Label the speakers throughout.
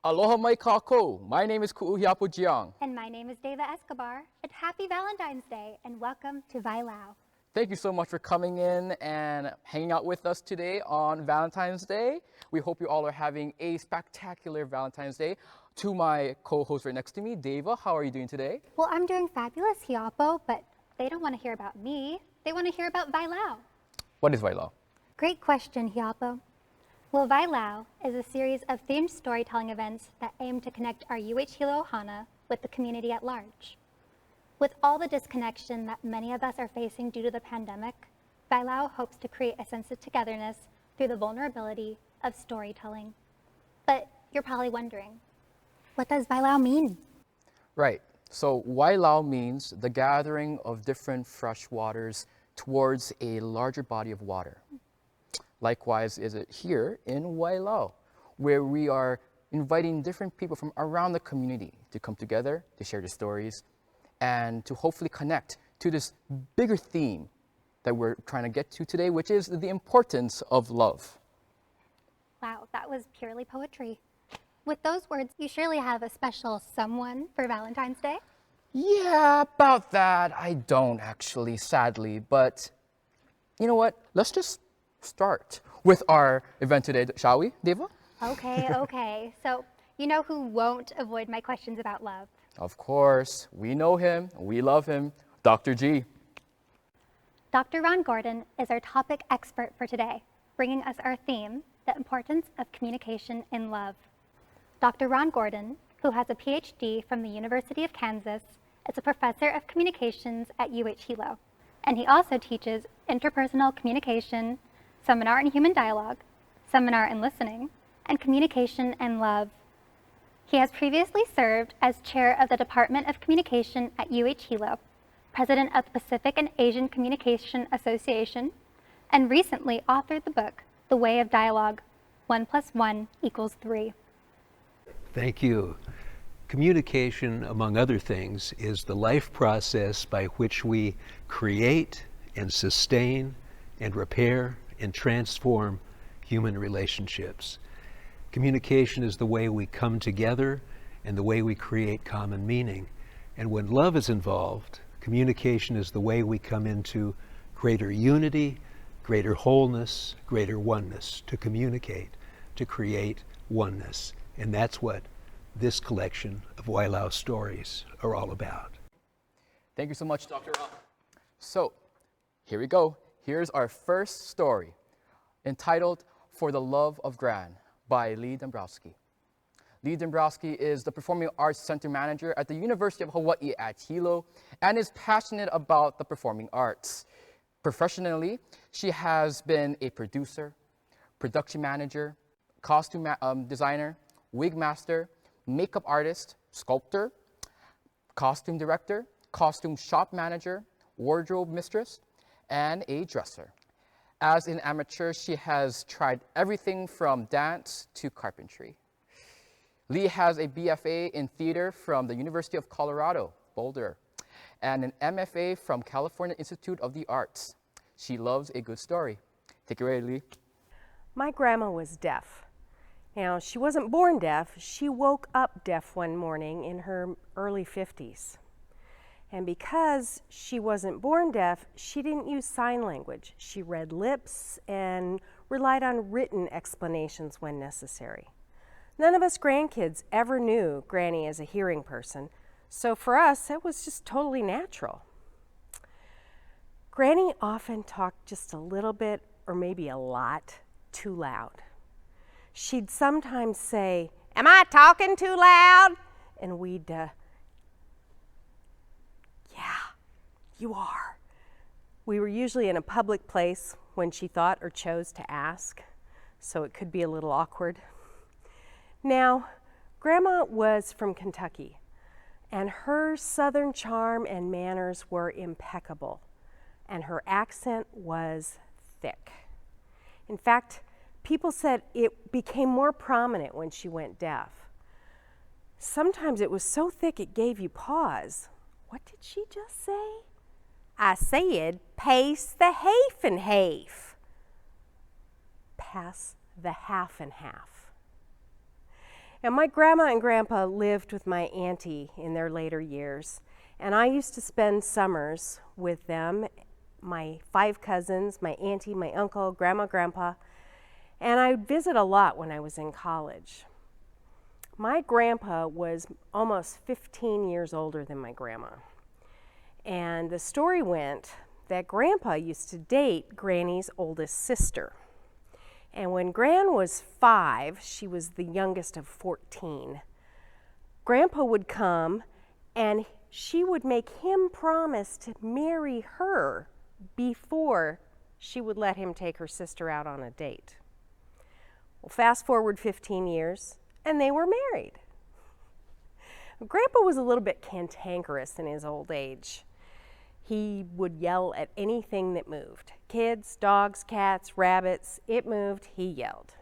Speaker 1: Aloha mai kako. My name is Kuʻuhiapo Jeong.
Speaker 2: And my name is Dayva Escobar. And happy Valentine's Day and welcome to Wailau.
Speaker 1: Thank you so much for coming in and hanging out with us today on Valentine's Day. We hope you all are having a spectacular Valentine's Day. To my co-host right next to me, Dayva, how are you doing today?
Speaker 2: Well, I'm doing fabulous, Hiapo, but they don't want to hear about me. They want to hear about Wailau.
Speaker 1: What is Wailau?
Speaker 2: Great question, Hiapo. Well, Wailau is a series of themed storytelling events that aim to connect our Hilo ohana with the community at large. With all the disconnection that many of us are facing due to the pandemic, Wailau hopes to create a sense of togetherness through the vulnerability of storytelling. But you're probably wondering, what does Wailau mean?
Speaker 1: Right. So Wailau means the gathering of different fresh waters towards a larger body of water. Likewise is it here in Wailau, where we are inviting different people from around the community to come together, to share their stories, and to hopefully connect to this bigger theme that we're trying to get to today, which is the importance of love.
Speaker 2: Wow, that was purely poetry. With those words, you surely have a special someone for Valentine's Day?
Speaker 1: Yeah, about that, I don't actually, sadly, but you know what? Let's just start with our event today, shall we, Dayva?
Speaker 2: Okay. So, you know who won't avoid my questions about love?
Speaker 1: Of course, we know him, we love him, Dr. G.
Speaker 2: Dr. Ron Gordon is our topic expert for today, bringing us our theme, the importance of communication in love. Dr. Ron Gordon, who has a PhD from the University of Kansas, is a professor of communications at Hilo, and he also teaches interpersonal communication, seminar in human dialogue, seminar in listening, and communication and love. He has previously served as chair of the Department of Communication at Hilo, president of the Pacific and Asian Communication Association, and recently authored the book, The Way of Dialogue, 1 + 1 = 3.
Speaker 3: Thank you. Communication, among other things, is the life process by which we create and sustain and repair and transform human relationships. Communication is the way we come together and the way we create common meaning. And when love is involved, communication is the way we come into greater unity, greater wholeness, greater oneness, to communicate, to create oneness. And that's what this collection of Wailau stories are all about.
Speaker 1: Thank you so much, Dr. Ron. So, here we go. Here's our first story, entitled For the Love of Gran by Lee Dombroski. Lee Dombroski is the Performing Arts Center Manager at the University of Hawaii at Hilo and is passionate about the performing arts. Professionally, she has been a producer, production manager, costume designer, wig master, makeup artist, sculptor, costume director, costume shop manager, wardrobe mistress, and a dresser. As an amateur, she has tried everything from dance to carpentry. Lee has a BFA in theater from the University of Colorado, Boulder, and an MFA from California Institute of the Arts. She loves a good story. Take it away, Lee.
Speaker 4: My grandma was deaf. Now, she wasn't born deaf. She woke up deaf one morning in her early 50s. And because she wasn't born deaf, she didn't use sign language. She read lips and relied on written explanations when necessary. None of us grandkids ever knew Granny as a hearing person, so for us, it was just totally natural. Granny often talked just a little bit, or maybe a lot, too loud. She'd sometimes say, "Am I talking too loud?" And we'd, "Yeah, you are." We were usually in a public place when she thought or chose to ask, so it could be a little awkward. Now, Grandma was from Kentucky, and her Southern charm and manners were impeccable, and her accent was thick. In fact, people said it became more prominent when she went deaf. Sometimes it was so thick it gave you pause. What did she just say? I said, pace the half and half. Pass the half and half. And my grandma and grandpa lived with my auntie in their later years, and I used to spend summers with them, my 5 cousins, my auntie, my uncle, grandma, grandpa, and I would visit a lot when I was in college. My grandpa was almost 15 years older than my grandma, and the story went that Grandpa used to date Granny's oldest sister. And when Gran was 5, she was the youngest of 14, Grandpa would come and she would make him promise to marry her before she would let him take her sister out on a date. Well, fast forward 15 years, and they were married. Grandpa was a little bit cantankerous in his old age. He would yell at anything that moved. Kids, dogs, cats, rabbits, it moved, he yelled.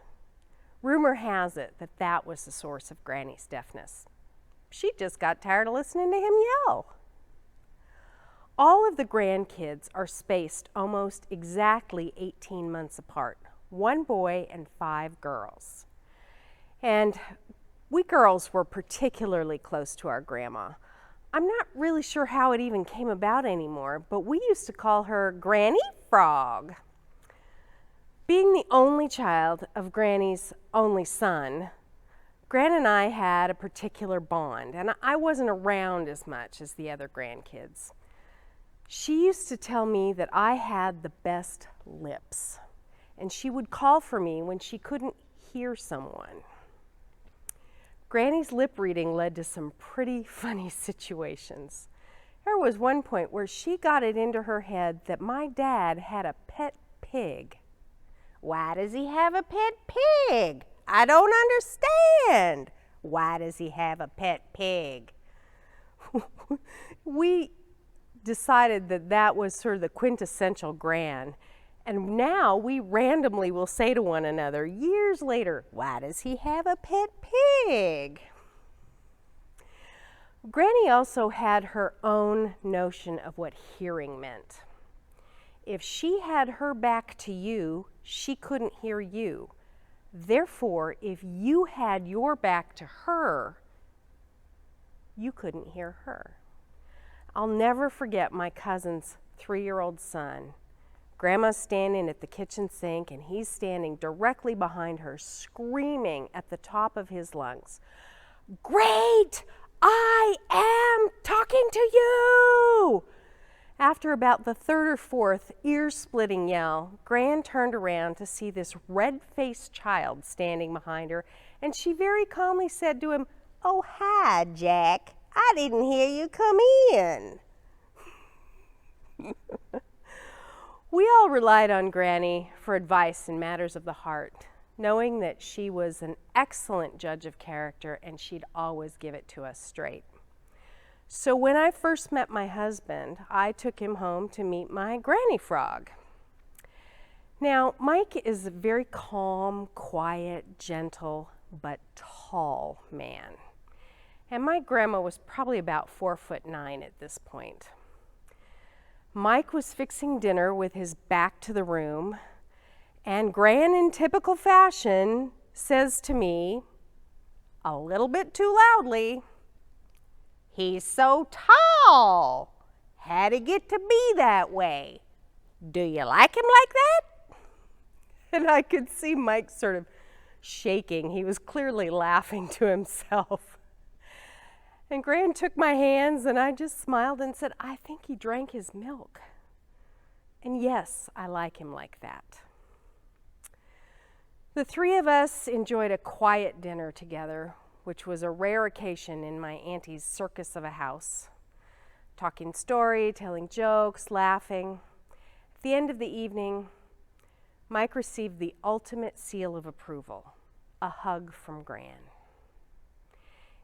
Speaker 4: Rumor has it that that was the source of Granny's deafness. She just got tired of listening to him yell. All of the grandkids are spaced almost exactly 18 months apart, 1 boy and 5 girls. And we girls were particularly close to our grandma. I'm not really sure how it even came about anymore, but we used to call her Granny Frog. Being the only child of Granny's only son, Gran and I had a particular bond, and I wasn't around as much as the other grandkids. She used to tell me that I had the best lips, and she would call for me when she couldn't hear someone. Granny's lip reading led to some pretty funny situations. There was one point where she got it into her head that my dad had a pet pig. Why does he have a pet pig? I don't understand. Why does he have a pet pig? We decided that that was sort of the quintessential Gran. And now we randomly will say to one another, years later, why does he have a pet pig? Granny also had her own notion of what hearing meant. If she had her back to you, she couldn't hear you. Therefore, if you had your back to her, you couldn't hear her. I'll never forget my cousin's 3-year-old son. Grandma's standing at the kitchen sink and he's standing directly behind her, screaming at the top of his lungs, "Great! I am talking to you!" After about the 3rd or 4th ear-splitting yell, Gran turned around to see this red-faced child standing behind her, and she very calmly said to him, "Oh, hi, Jack. I didn't hear you come in." We all relied on Granny for advice in matters of the heart, knowing that she was an excellent judge of character and she'd always give it to us straight. So when I first met my husband, I took him home to meet my Granny Frog. Now, Mike is a very calm, quiet, gentle, but tall man. And my grandma was probably about 4'9" at this point. Mike was fixing dinner with his back to the room, and Gran, in typical fashion, says to me, a little bit too loudly, "He's so tall. How'd he get to be that way? Do you like him like that?" And I could see Mike sort of shaking. He was clearly laughing to himself. And Gran took my hands and I just smiled and said, "I think he drank his milk. And yes, I like him like that." The 3 of us enjoyed a quiet dinner together, which was a rare occasion in my auntie's circus of a house. Talking story, telling jokes, laughing. At the end of the evening, Mike received the ultimate seal of approval, a hug from Gran.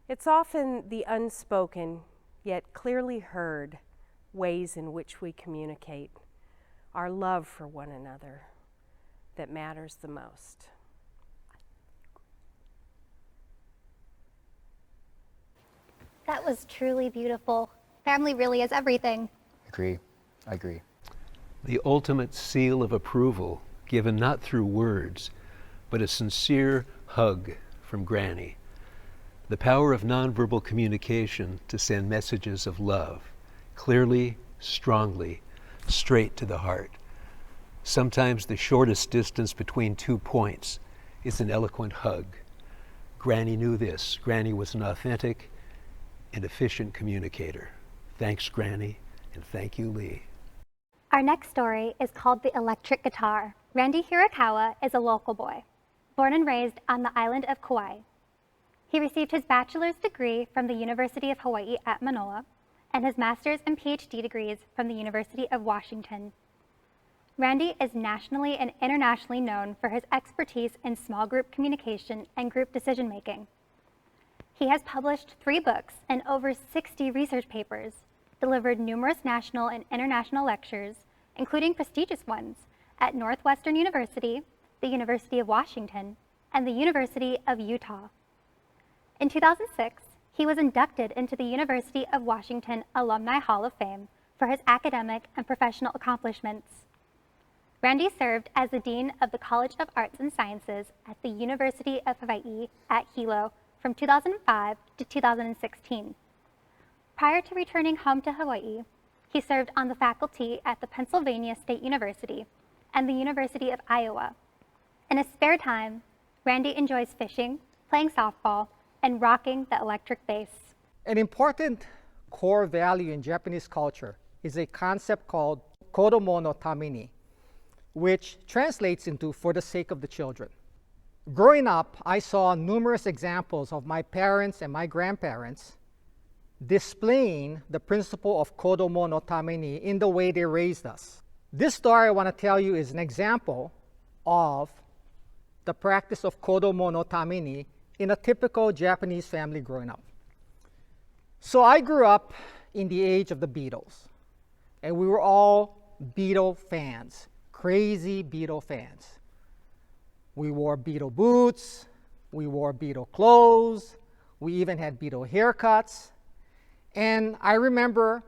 Speaker 4: It's often the unspoken, yet clearly heard, ways in which we communicate our love for one another that matters the most.
Speaker 2: That was truly beautiful. Family really is everything.
Speaker 1: Agree. I agree.
Speaker 3: The ultimate seal of approval given not through words, but a sincere hug from Granny. The power of nonverbal communication to send messages of love, clearly, strongly, straight to the heart. Sometimes the shortest distance between 2 points is an eloquent hug. Granny knew this. Granny was an authentic and efficient communicator. Thanks, Granny, and thank you, Lee.
Speaker 2: Our next story is called The Electric Guitar. Randy Hirokawa is a local boy, born and raised on the island of Kauai. He received his bachelor's degree from the University of Hawaii at Manoa and his master's and PhD degrees from the University of Washington. Randy is nationally and internationally known for his expertise in small group communication and group decision-making. He has published 3 books and over 60 research papers, delivered numerous national and international lectures, including prestigious ones at Northwestern University, the University of Washington, and the University of Utah. In 2006, he was inducted into the University of Washington Alumni Hall of Fame for his academic and professional accomplishments. Randy served as the Dean of the College of Arts and Sciences at the University of Hawaii at Hilo from 2005 to 2016. Prior to returning home to Hawaii, he served on the faculty at the Pennsylvania State University and the University of Iowa. In his spare time, Randy enjoys fishing, playing softball, and rocking the electric bass.
Speaker 5: An important core value in Japanese culture is a concept called kodomo no tameni, which translates into for the sake of the children. Growing up, I saw numerous examples of my parents and my grandparents displaying the principle of kodomo no tameni in the way they raised us. This story I want to tell you is an example of the practice of kodomo no tameni in a typical Japanese family growing up. So I grew up in the age of the Beatles, and we were all Beatle fans, crazy Beatle fans. We wore Beatle boots, we wore Beatle clothes, we even had Beatle haircuts. And I remember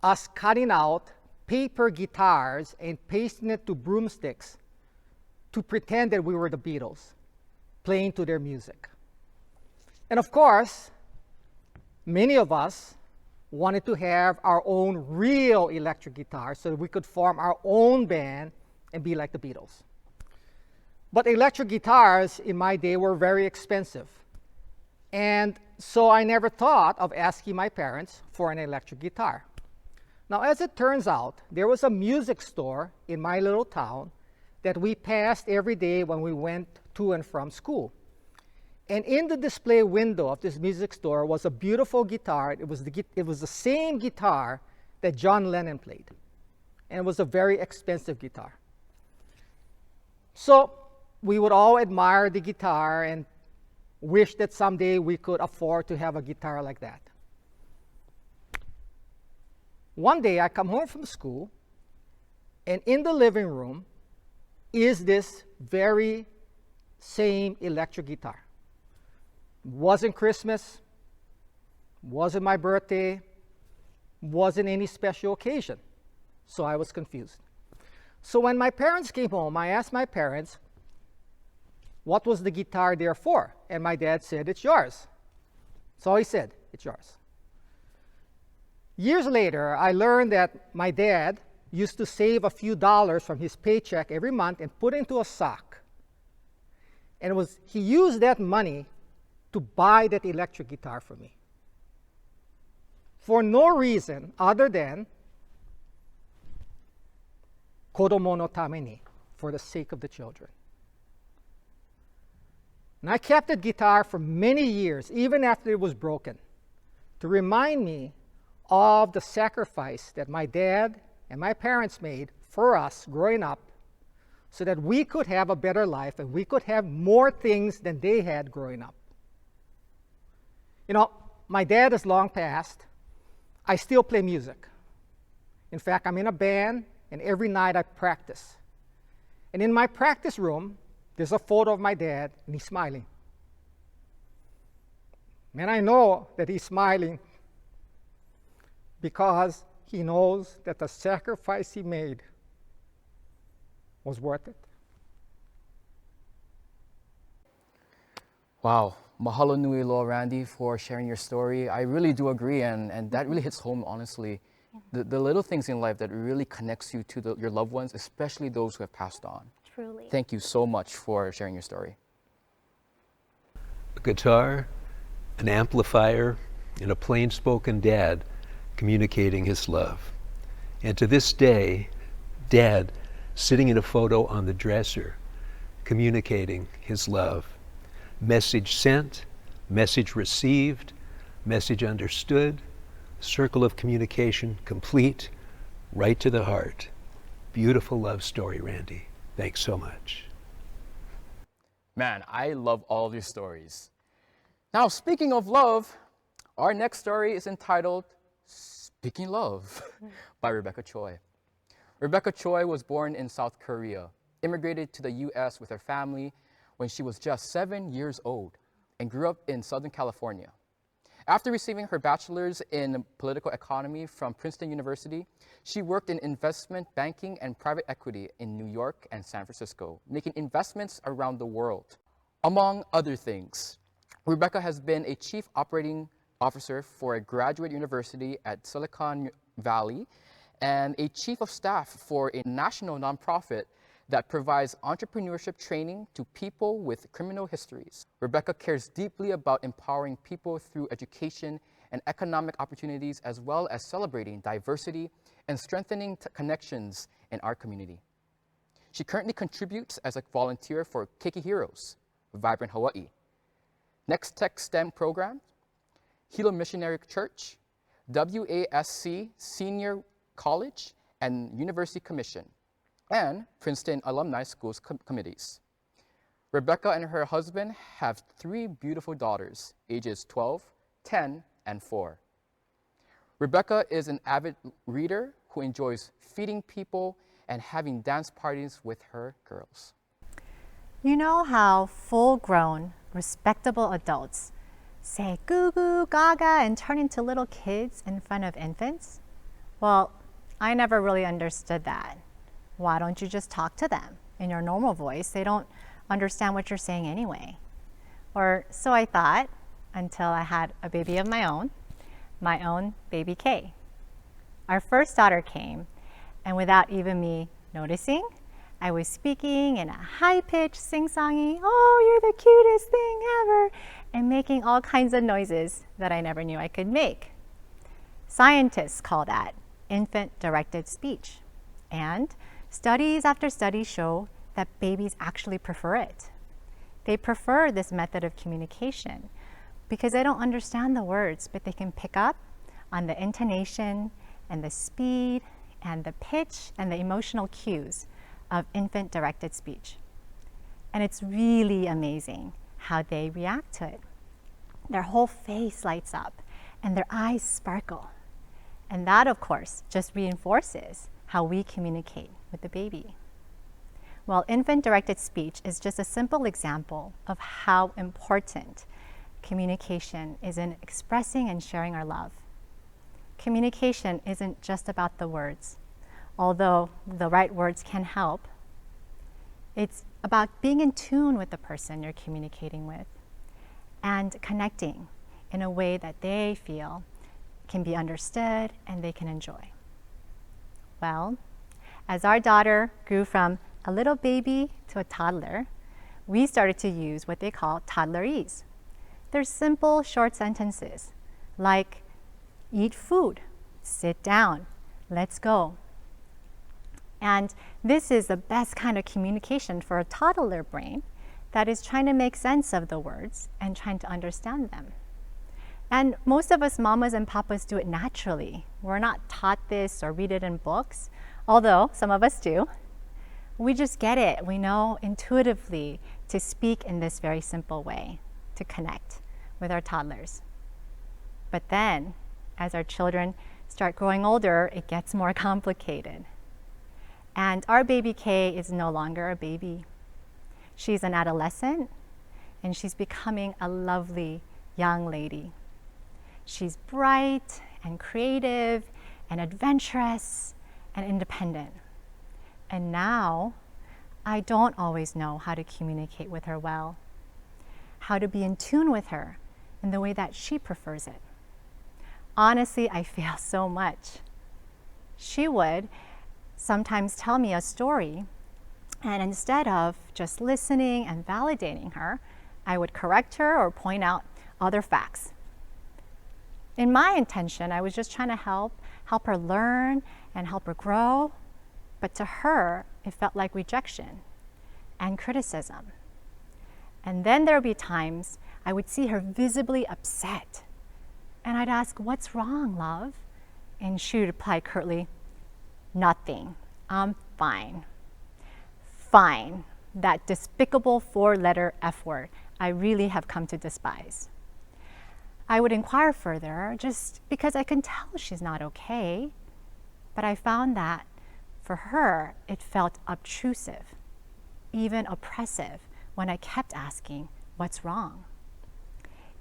Speaker 5: us cutting out paper guitars and pasting it to broomsticks to pretend that we were the Beatles, playing to their music. And of course, many of us wanted to have our own real electric guitar so that we could form our own band and be like the Beatles. But electric guitars in my day were very expensive. And so I never thought of asking my parents for an electric guitar. Now, as it turns out, there was a music store in my little town that we passed every day when we went to and from school. And in the display window of this music store was a beautiful guitar. It was the same guitar that John Lennon played. And it was a very expensive guitar. So we would all admire the guitar and wish that someday we could afford to have a guitar like that. One day I come home from school, and in the living room is this very same electric guitar. Wasn't Christmas, wasn't my birthday, wasn't any special occasion. So I was confused. So when my parents came home, I asked my parents, what was the guitar there for? And my dad said, it's yours. So he said, it's yours. Years later, I learned that my dad used to save a few dollars from his paycheck every month and put it into a sock. And he used that money to buy that electric guitar for me. For no reason other than kodomo no tameni, for the sake of the children. And I kept that guitar for many years, even after it was broken, to remind me of the sacrifice that my dad and my parents made for us growing up so that we could have a better life and we could have more things than they had growing up. You know, my dad is long passed. I still play music. In fact, I'm in a band, and every night I practice. And in my practice room, there's a photo of my dad, and he's smiling. And I know that he's smiling because he knows that the sacrifice he made was worth it.
Speaker 1: Wow, Mahalo nui loa, Randy, for sharing your story. I really do agree, and that really hits home, honestly. The little things in life that really connects you to your loved ones, especially those who have passed on.
Speaker 2: Truly.
Speaker 1: Thank you so much for sharing your story.
Speaker 3: A guitar, an amplifier, and a plain-spoken dad communicating his love. And to this day, Dad sitting in a photo on the dresser, communicating his love. Message sent, message received, message understood, circle of communication complete, right to the heart. Beautiful love story, Randy. Thanks so much.
Speaker 1: Man, I love all of your stories. Now, speaking of love, our next story is entitled Speaking Love by Rebecca Choi. Rebecca Choi was born in South Korea, immigrated to the US with her family when she was just 7 years old, and grew up in Southern California. After receiving her bachelor's in political economy from Princeton University, she worked in investment banking and private equity in New York and San Francisco, making investments around the world. Among other things, Rebecca has been a chief operating officer for a graduate university at Silicon Valley and a chief of staff for a national nonprofit that provides entrepreneurship training to people with criminal histories. Rebecca cares deeply about empowering people through education and economic opportunities, as well as celebrating diversity and strengthening connections in our community. She currently contributes as a volunteer for Keiki Heroes, Vibrant Hawaii, Next Tech STEM Program, Hilo Missionary Church, WASC Senior College and University Commission, and Princeton Alumni Schools committees. Rebecca and her husband have 3 beautiful daughters, ages 12, 10, and 4. Rebecca is an avid reader who enjoys feeding people and having dance parties with her girls.
Speaker 6: You know how full-grown, respectable adults say goo goo gaga and turn into little kids in front of infants? Well, I never really understood that. Why don't you just talk to them in your normal voice? They don't understand what you're saying anyway. Or so I thought until I had a baby of my own baby Kay. Our first daughter came, and without even me noticing, I was speaking in a high-pitched sing-songy, "Oh, you're the cutest thing ever," and making all kinds of noises that I never knew I could make. Scientists call that infant-directed speech, and studies after studies show that babies actually prefer it. They prefer this method of communication because they don't understand the words, but they can pick up on the intonation and the speed and the pitch and the emotional cues of infant-directed speech. And it's really amazing how they react to it. Their whole face lights up and their eyes sparkle. And that, of course, just reinforces how we communicate with the baby. Well, infant-directed speech is just a simple example of how important communication is in expressing and sharing our love. Communication isn't just about the words, although the right words can help. It's about being in tune with the person you're communicating with and connecting in a way that they feel can be understood and they can enjoy. Well, as our daughter grew from a little baby to a toddler, we started to use what they call toddlerese. They're simple, short sentences like, eat food, sit down, let's go. And this is the best kind of communication for a toddler brain that is trying to make sense of the words and trying to understand them. And most of us mamas and papas do it naturally. We're not taught this or read it in books, although some of us do. We just get it. We know intuitively to speak in this very simple way, to connect with our toddlers. But then, as our children start growing older, it gets more complicated. And our baby Kay is no longer a baby. She's an adolescent, and she's becoming a lovely young lady. She's bright and creative and adventurous and independent. And now, I don't always know how to communicate with her well. how to be in tune with her in the way that she prefers it. Honestly, I fail so much. She would sometimes tell me a story, and instead of just listening and validating her, I would correct her or point out other facts. In my intention, I was just trying to help her learn and help her grow, but to her, it felt like rejection and criticism. And then there would be times I would see her visibly upset, and I'd ask, "What's wrong, love?" And she would reply curtly, "Nothing, I'm fine." Fine, that despicable 4-letter F word I really have come to despise. I would inquire further just because I can tell she's not okay, but I found that for her, it felt obtrusive, even oppressive when I kept asking, "What's wrong?"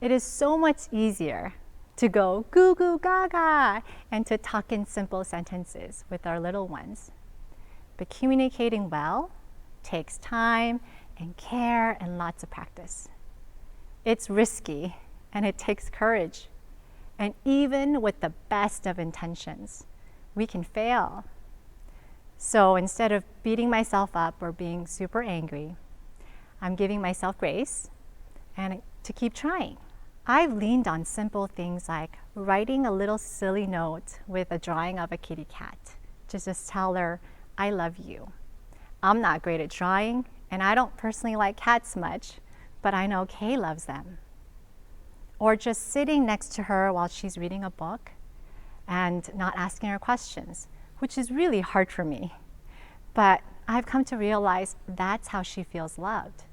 Speaker 6: It is so much easier to go goo goo gaga and to talk in simple sentences with our little ones. But communicating well takes time and care and lots of practice. It's risky and it takes courage. And even with the best of intentions, we can fail. So instead of beating myself up or being super angry, I'm giving myself grace and to keep trying. I've leaned on simple things like writing a little silly note with a drawing of a kitty cat to just tell her, "I love you." I'm not great at drawing, and I don't personally like cats much, but I know Kay loves them. Or just sitting next to her while she's reading a book and not asking her questions, which is really hard for me. But I've come to realize that's how she feels loved,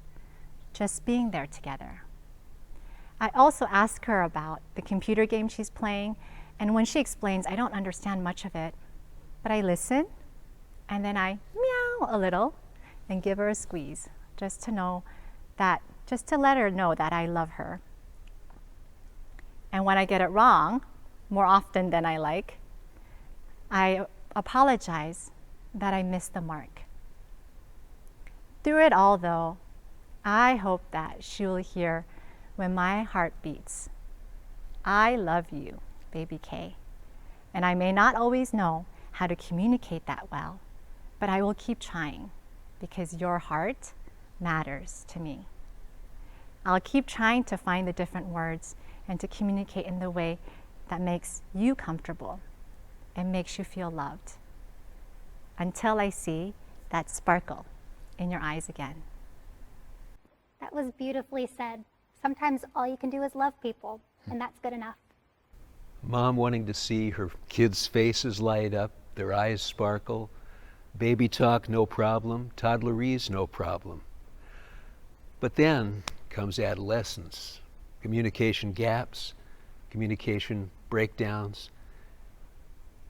Speaker 6: just being there together. I also ask her about the computer game she's playing, and when she explains, I don't understand much of it, but I listen, and then I meow a little and give her a squeeze, just to let her know that I love her. And when I get it wrong, more often than I like, I apologize that I missed the mark. Through it all, though, I hope that she will hear when my heart beats, "I love you, baby K." And I may not always know how to communicate that well, but I will keep trying because your heart matters to me. I'll keep trying to find the different words and to communicate in the way that makes you comfortable and makes you feel loved, until I see that sparkle in your eyes again.
Speaker 2: That was beautifully said. Sometimes all you can do is love people, and that's good enough.
Speaker 3: Mom wanting to see her kids' faces light up, their eyes sparkle. Baby talk, no problem. Toddlerese, no problem. But then comes adolescence, communication gaps, communication breakdowns.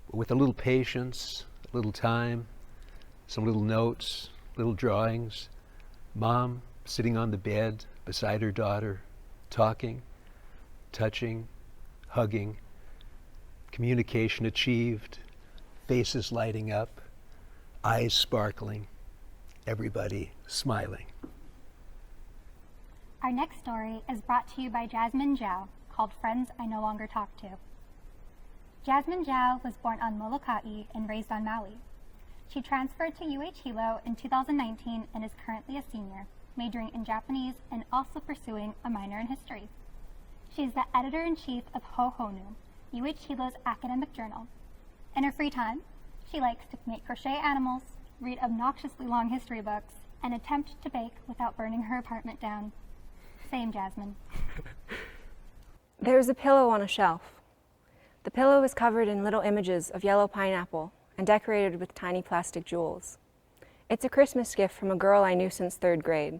Speaker 3: With a little patience, a little time, some little notes, little drawings, Mom sitting on the bed beside her daughter, talking, touching, hugging, communication achieved, faces lighting up, eyes sparkling, everybody smiling.
Speaker 2: Our next story is brought to you by Jasmine Joao, called Friends I No Longer Talk To. Jasmine Joao was born on Molokai and raised on Maui. She transferred to Hilo in 2019 and is currently a senior, majoring in Japanese and also pursuing a minor in history. She is the editor-in-chief of Hohonu, Hilo's academic journal. In her free time, she likes to make crochet animals, read obnoxiously long history books, and attempt to bake without burning her apartment down. Same, Jasmine.
Speaker 7: There's a pillow on a shelf. The pillow is covered in little images of yellow pineapple and decorated with tiny plastic jewels. It's a Christmas gift from a girl I knew since 3rd grade.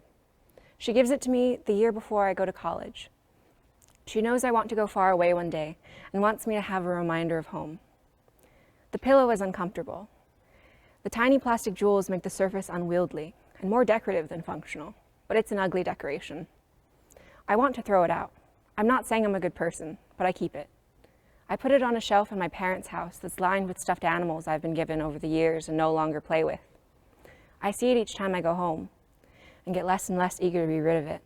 Speaker 7: She gives it to me the year before I go to college. She knows I want to go far away one day and wants me to have a reminder of home. The pillow is uncomfortable. The tiny plastic jewels make the surface unwieldy and more decorative than functional, but it's an ugly decoration. I want to throw it out. I'm not saying I'm a good person, but I keep it. I put it on a shelf in my parents' house that's lined with stuffed animals I've been given over the years and no longer play with. I see it each time I go home and get less and less eager to be rid of it.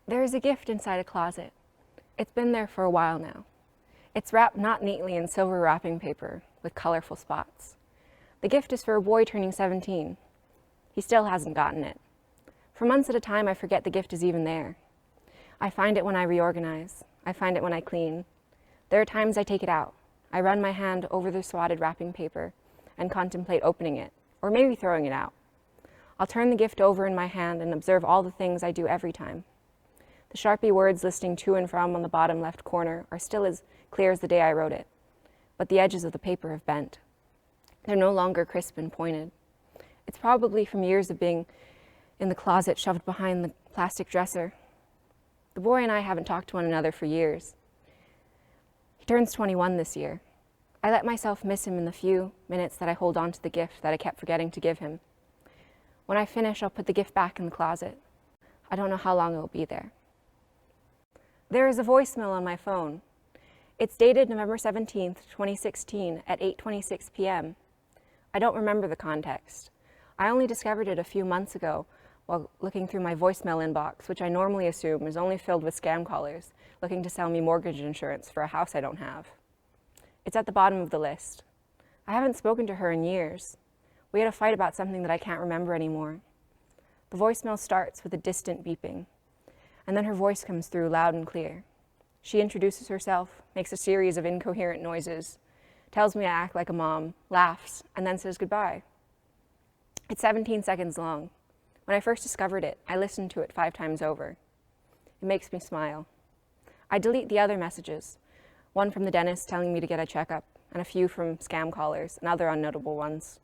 Speaker 7: There is a gift inside a closet. It's been there for a while now. It's wrapped not neatly in silver wrapping paper with colorful spots. The gift is for a boy turning 17. He still hasn't gotten it. For months at a time, I forget the gift is even there. I find it when I reorganize. I find it when I clean. There are times I take it out. I run my hand over the swatted wrapping paper and contemplate opening it, or maybe throwing it out. I'll turn the gift over in my hand and observe all the things I do every time. The Sharpie words listing to and from on the bottom left corner are still as clear as the day I wrote it, but the edges of the paper have bent. They're no longer crisp and pointed. It's probably from years of being in the closet shoved behind the plastic dresser. The boy and I haven't talked to one another for years. He turns 21 this year. I let myself miss him in the few minutes that I hold on to the gift that I kept forgetting to give him. When I finish, I'll put the gift back in the closet. I don't know how long it will be there. There is a voicemail on my phone. It's dated November 17th, 2016 at 8:26 p.m. I don't remember the context. I only discovered it a few months ago while looking through my voicemail inbox, which I normally assume is only filled with scam callers looking to sell me mortgage insurance for a house I don't have. It's at the bottom of the list. I haven't spoken to her in years. We had a fight about something that I can't remember anymore. The voicemail starts with a distant beeping, and then her voice comes through loud and clear. She introduces herself, makes a series of incoherent noises, tells me I act like a mom, laughs, and then says goodbye. It's 17 seconds long. When I first discovered it, I listened to it 5 times over. It makes me smile. I delete the other messages, one from the dentist telling me to get a checkup, and a few from scam callers and other unnotable ones.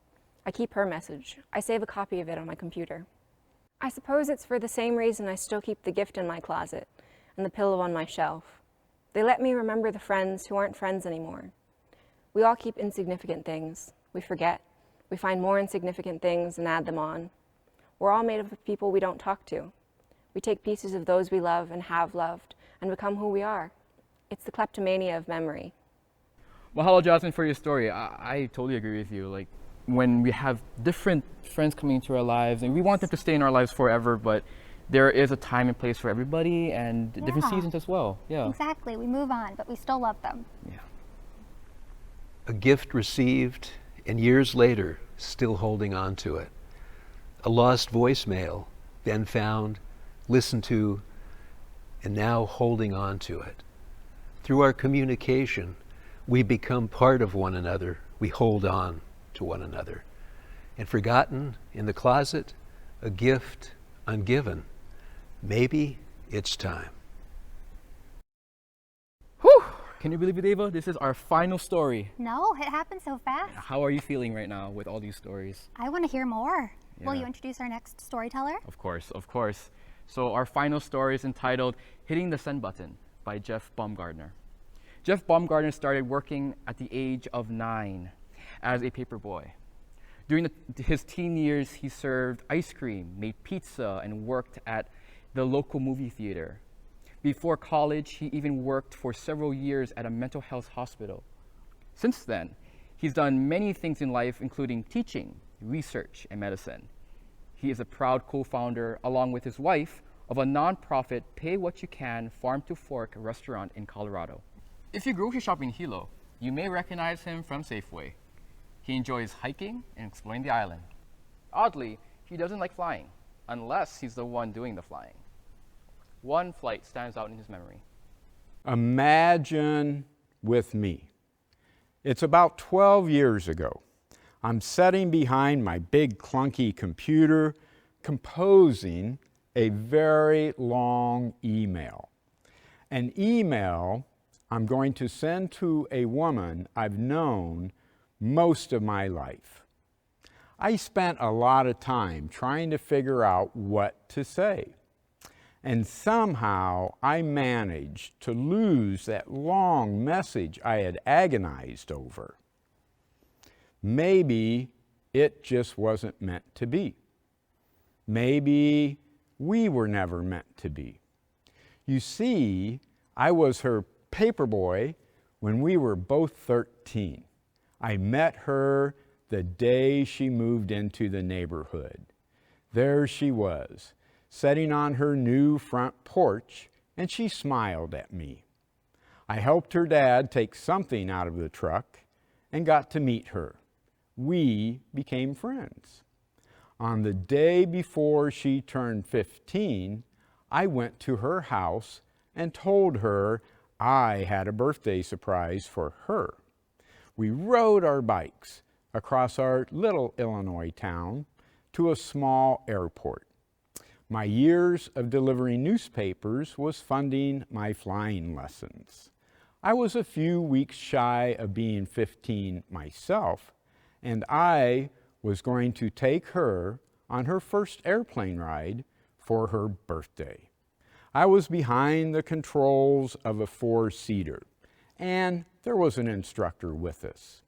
Speaker 7: I keep her message. I save a copy of it on my computer. I suppose it's for the same reason I still keep the gift in my closet and the pillow on my shelf. They let me remember the friends who aren't friends anymore. We all keep insignificant things. We forget. We find more insignificant things and add them on. We're all made up of people we don't talk to. We take pieces of those we love and have loved and become who we are. It's the kleptomania of memory.
Speaker 1: Well, hello, Jasmine, for your story. I totally agree with you. Like, when we have different friends coming into our lives, and we want them to stay in our lives forever, but there is a time and place for everybody and different seasons as well. Yeah.
Speaker 2: Exactly. We move on, but we still love them.
Speaker 1: Yeah.
Speaker 3: A gift received and years later still holding on to it. A lost voicemail, then found, listened to, and now holding on to it. Through our communication, we become part of one another. We hold on to one another. And forgotten in the closet, a gift ungiven. Maybe it's time.
Speaker 1: Whew! Can you believe it, Dayva? This is our final story.
Speaker 2: No, it happened so fast.
Speaker 1: How are you feeling right now with all these stories?
Speaker 2: I want to hear more.
Speaker 1: Yeah.
Speaker 2: Will you introduce our next storyteller?
Speaker 1: Of course, of course. So our final story is entitled Hitting the Send Button by Jeff Baumgardner. Jeff Baumgardner started working at the age of 9 as a paper boy. During his teen years, he served ice cream, made pizza, and worked at the local movie theater. Before college, he even worked for several years at a mental health hospital. Since then, he's done many things in life, including teaching, research, and medicine. He is a proud co-founder, along with his wife, of a nonprofit Pay What You Can farm-to-fork restaurant in Colorado. If you grocery shop in Hilo, you may recognize him from Safeway. He enjoys hiking and exploring the island. Oddly, he doesn't like flying, unless he's the one doing the flying. One flight stands out in his memory.
Speaker 8: Imagine with me. It's about 12 years ago. I'm sitting behind my big clunky computer, composing a very long email. An email I'm going to send to a woman I've known most of my life. I spent a lot of time trying to figure out what to say. And somehow I managed to lose that long message I had agonized over. Maybe it just wasn't meant to be. Maybe we were never meant to be. You see, I was her paperboy when we were both 13. I met her the day she moved into the neighborhood. There she was, sitting on her new front porch, and she smiled at me. I helped her dad take something out of the truck and got to meet her. We became friends. On the day before she turned 15, I went to her house and told her I had a birthday surprise for her. We rode our bikes across our little Illinois town to a small airport. My years of delivering newspapers was funding my flying lessons. I was a few weeks shy of being 15 myself, and I was going to take her on her first airplane ride for her birthday. I was behind the controls of a four-seater, and there was an instructor with us.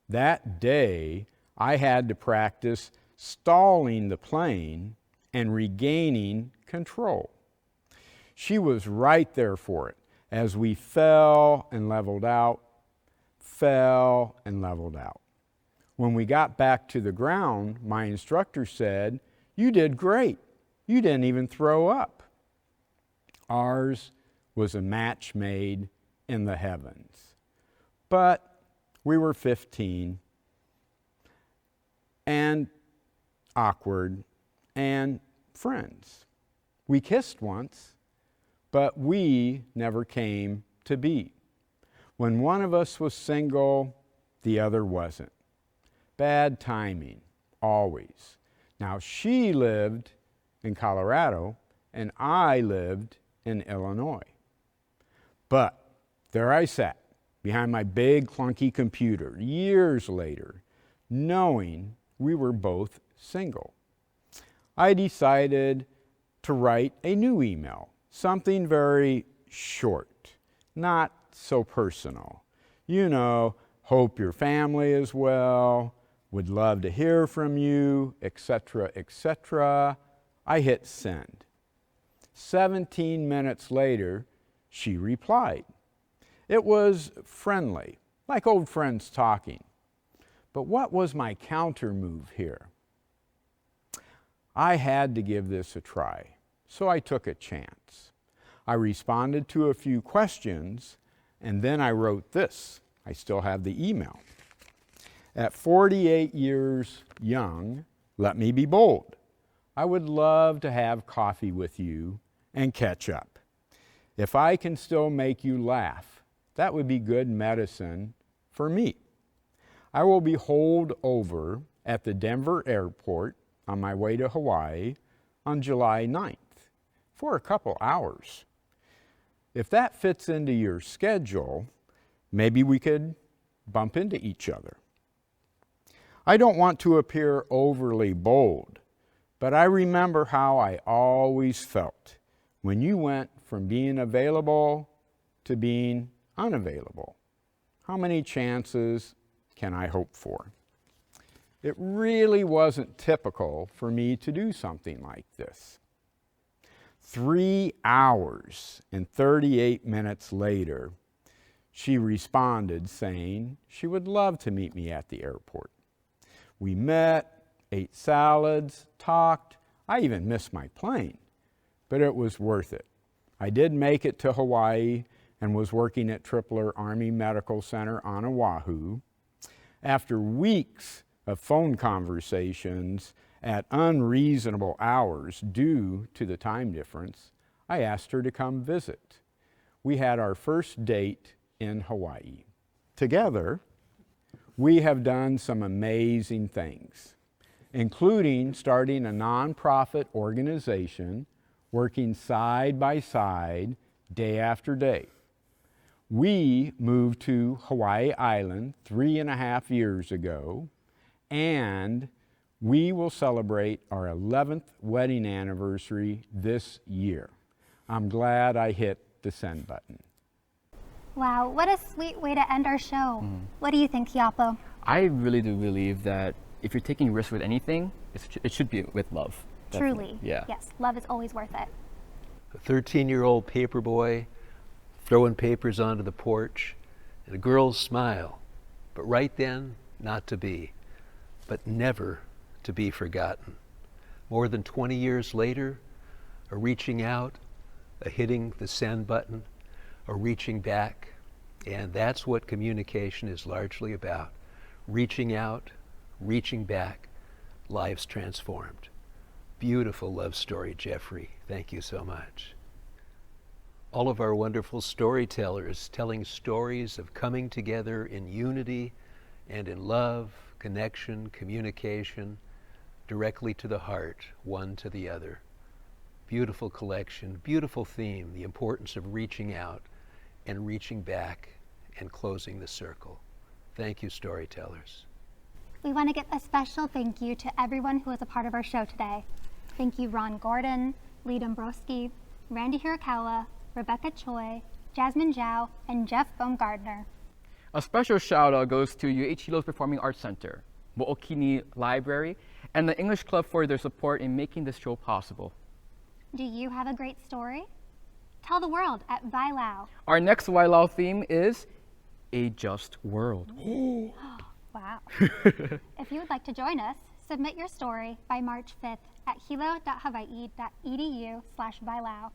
Speaker 8: That day, I had to practice stalling the plane and regaining control. She was right there for it as we fell and leveled out, fell and leveled out. When we got back to the ground, my instructor said, "You did great. You didn't even throw up." Ours was a match made in the heavens. But we were 15 and awkward and friends. We kissed once, but we never came to be. When one of us was single, the other wasn't. Bad timing, always. Now she lived in Colorado and I lived in Illinois. But there I sat behind my big clunky computer years later, knowing we were both single. I decided to write a new email, something very short, not so personal. You know, hope your family is well, would love to hear from you, etc., etc. I hit send. 17 minutes later, she replied. It was friendly, like old friends talking. But what was my counter move here? I had to give this a try, so I took a chance. I responded to a few questions, and then I wrote this. I still have the email. At 48 years young, let me be bold. I would love to have coffee with you and catch up. If I can still make you laugh, that would be good medicine for me. I will be holed over at the Denver airport on my way to Hawaii on July 9th for a couple hours. If that fits into your schedule, maybe we could bump into each other. I don't want to appear overly bold, but I remember how I always felt when you went from being available to being unavailable. How many chances can I hope for? It really wasn't typical for me to do something like this. 3 hours and 38 minutes later, she responded saying she would love to meet me at the airport. We met, ate salads, talked. I even missed my plane, but it was worth it. I did make it to Hawaii and was working at Tripler Army Medical Center on Oahu. After weeks of phone conversations at unreasonable hours due to the time difference, I asked her to come visit. We had our first date in Hawaii. Together, we have done some amazing things, including starting a nonprofit organization, working side by side, day after day. We moved to Hawaii Island 3.5 years ago, and we will celebrate our 11th wedding anniversary this year. I'm glad I hit the send button.
Speaker 2: Wow, what a sweet way to end our show. What do you think, Kuʻuhiapo?
Speaker 1: I really do believe that if you're taking risks with anything, it should be with love. Definitely.
Speaker 2: Truly.
Speaker 1: Yeah.
Speaker 2: Yes, love is always worth it.
Speaker 3: A 13-year-old paper boy throwing papers onto the porch, and a girl's smile, but right then, not to be, but never to be forgotten. More than 20 years later, a reaching out, a hitting the send button, a reaching back. And that's what communication is largely about. Reaching out, reaching back, lives transformed. Beautiful love story, Jeffrey. Thank you so much. All of our wonderful storytellers telling stories of coming together in unity and in love, connection, communication, directly to the heart, one to the other. Beautiful collection, beautiful theme, the importance of reaching out and reaching back and closing the circle. Thank you, storytellers.
Speaker 2: We want to give a special thank you to everyone who was a part of our show today. Thank you, Ron Gordon, Lee Dombroski, Randy Hirokawa, Rebecca Choi, Jasmine Joao, and Jeff Baumgardner.
Speaker 1: A special shout out goes to Hilo's Performing Arts Center, Mo'okini Library, and the English Club for their support in making this show possible.
Speaker 2: Do you have a great story? Tell the world at Wailau.
Speaker 1: Our next Wailau theme is A Just World.
Speaker 2: Wow. If you would like to join us, submit your story by March 5th at hilo.hawaii.edu/Wailau.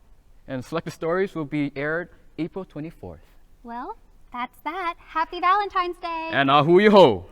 Speaker 1: And selected stories will be aired April 24th.
Speaker 2: Well, that's that. Happy Valentine's Day!
Speaker 1: And ahui ho!